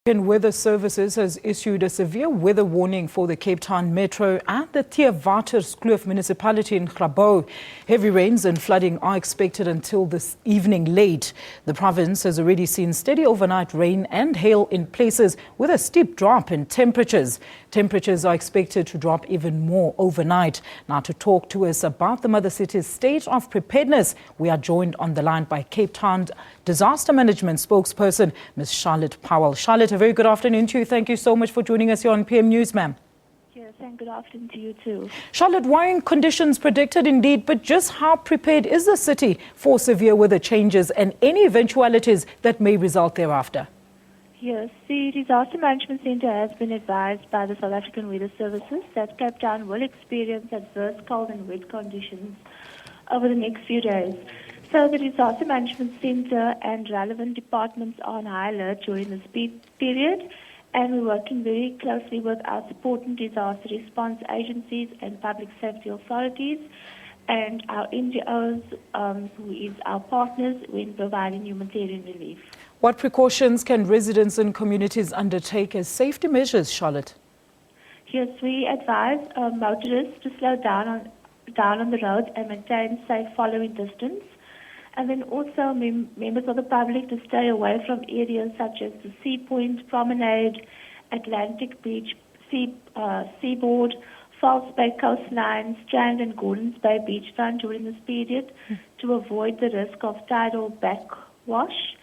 Weather Services has issued a severe weather warning for the Cape Town Metro and the Theewaterskloof Municipality in Grabouw. Heavy rains and flooding are expected until this evening late. The province has already seen steady overnight rain and hail in places with a steep drop in temperatures. Temperatures are expected to drop even more overnight. Now, to talk to us about the mother city's state of preparedness, we are joined on the line by Cape Town Disaster Management spokesperson, Ms. Charlotte Powell. Charlotte, a very good afternoon to you. Thank you so much for joining us here on PM News, ma'am. Yes, and good afternoon to you too. Charlotte, worrying conditions predicted indeed, but just how prepared is the city for severe weather changes and any eventualities that may result thereafter? Yes, the Disaster Management Centre has been advised by the South African Weather Services that Cape Town will experience adverse cold and wet conditions over the next few days. So the Disaster Management Centre and relevant departments are on high alert during this period, and we're working very closely with our support and disaster response agencies and public safety authorities and our NGOs, who is our partners when providing humanitarian relief. What precautions can residents and communities undertake as safety measures, Charlotte? Yes, we advise motorists to slow down on the road and maintain safe following distance. And then also members of the public to stay away from areas such as the Sea Point, Promenade, Atlantic Beach, Seaboard, False Bay Coastline, Strand and Gordons Bay beachfront during this period to avoid the risk of tidal backwash.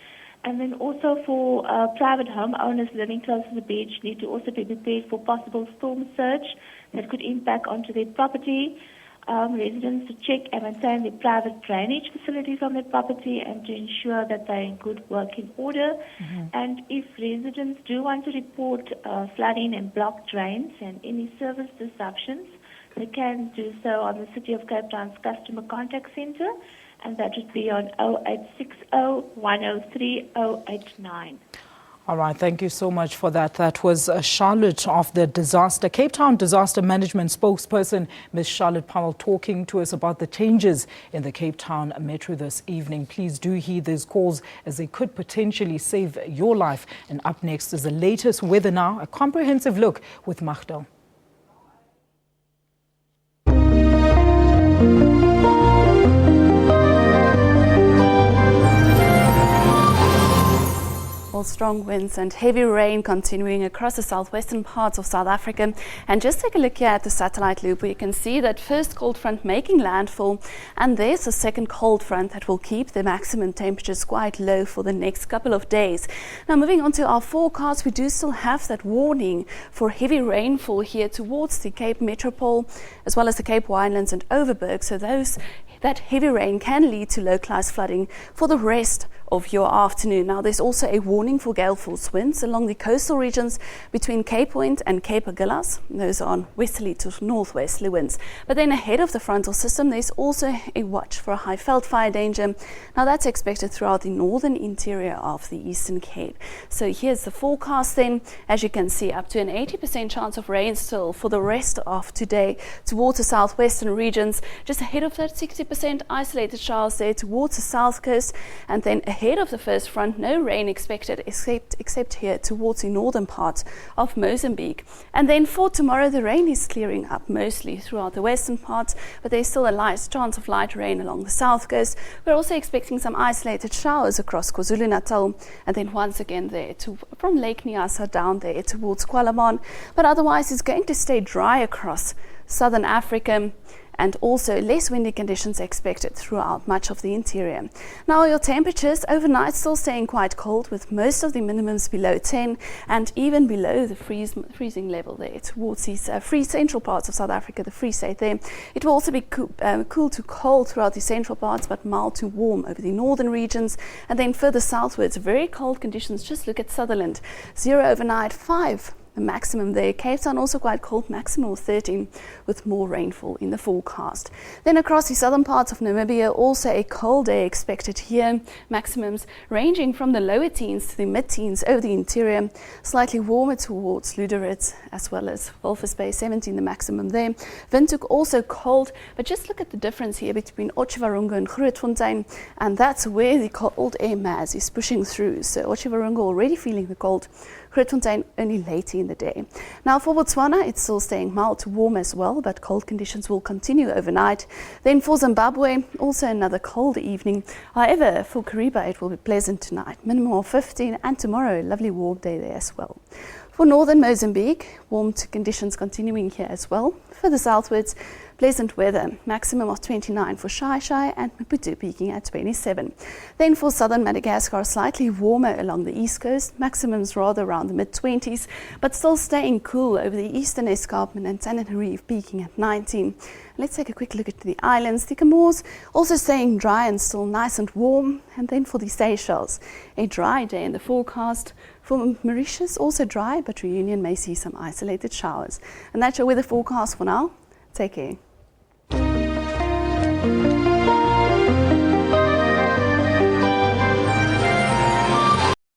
And then also for private homeowners living close to the beach need to also be prepared for possible storm surge that could impact onto their property. Residents to check and maintain their private drainage facilities on their property and to ensure that they're in good working order. And if residents do want to report flooding and blocked drains and any service disruptions, they can do so on the City of Cape Town's Customer Contact Centre, and that would be on 0860 103 089. All right, thank you so much for that. That was Charlotte of the Cape Town Disaster Management spokesperson, Ms. Charlotte Powell, talking to us about the changes in the Cape Town Metro this evening. Please do heed these calls as they could potentially save your life. And up next is the latest weather now, a comprehensive look with Magdal. Strong winds and heavy rain continuing across the southwestern parts of South Africa. And just take a look here at the satellite loop where you can see that first cold front making landfall, and there's a second cold front that will keep the maximum temperatures quite low for the next couple of days. Now, moving on to our forecast, we do still have that warning for heavy rainfall here towards the Cape Metropole as well as the Cape Winelands and Overberg. So that heavy rain can lead to localized flooding for the rest of your afternoon. Now, there's also a warning for gale force winds along the coastal regions between Cape Point and Cape Agulhas. Those are on westerly to northwesterly winds. But then ahead of the frontal system, there's also a watch for a high veld fire danger. Now, that's expected throughout the northern interior of the Eastern Cape. So here's the forecast then. As you can see, up to an 80% chance of rain still for the rest of today towards the southwestern regions. Just ahead of that 60% isolated showers there towards the south coast, and then ahead of the first front, no rain expected except here towards the northern part of Mozambique. And then for tomorrow, the rain is clearing up mostly throughout the western parts, but there's still a light chance of light rain along the south coast. We're also expecting some isolated showers across KwaZulu-Natal, and then once again there from Lake Nyasa down there towards Kwalaman. But otherwise, it's going to stay dry across southern Africa, and also less windy conditions expected throughout much of the interior. Now, your temperatures overnight still staying quite cold, with most of the minimums below 10 and even below the freezing level there towards these free central parts of South Africa, the Free State there. It will also be cool to cold throughout the central parts, but mild to warm over the northern regions. And then further southwards, very cold conditions. Just look at Sutherland, 0 overnight, 5 the maximum there. Cape Town also quite cold, maximum of 13 with more rainfall in the forecast. Then across the southern parts of Namibia, also a cold day expected here. Maximums ranging from the lower teens to the mid-teens over the interior, slightly warmer towards Luderitz as well as Walvis Bay, 17 the maximum there. Windhoek also cold, but just look at the difference here between Otjiwarongo and Grootfontein, and that's where the cold air mass is pushing through. So Otjiwarongo already feeling the cold, Grootfontein only later in the day. Now for Botswana, it's still staying mild to warm as well, but cold conditions will continue overnight. Then for Zimbabwe, also another cold evening. However, for Kariba, it will be pleasant tonight, minimum of 15, and tomorrow, a lovely warm day there as well. For northern Mozambique, warm conditions continuing here as well. Further southwards, pleasant weather, maximum of 29 for Shai and Maputo peaking at 27. Then for southern Madagascar, slightly warmer along the east coast, maximums rather around the mid-20s, but still staying cool over the eastern escarpment and Tananarive peaking at 19. Let's take a quick look at the islands. The Comores also staying dry and still nice and warm. And then for the Seychelles, a dry day in the forecast. For Mauritius, also dry, but Reunion may see some isolated showers. And that's your weather forecast for now. Take care.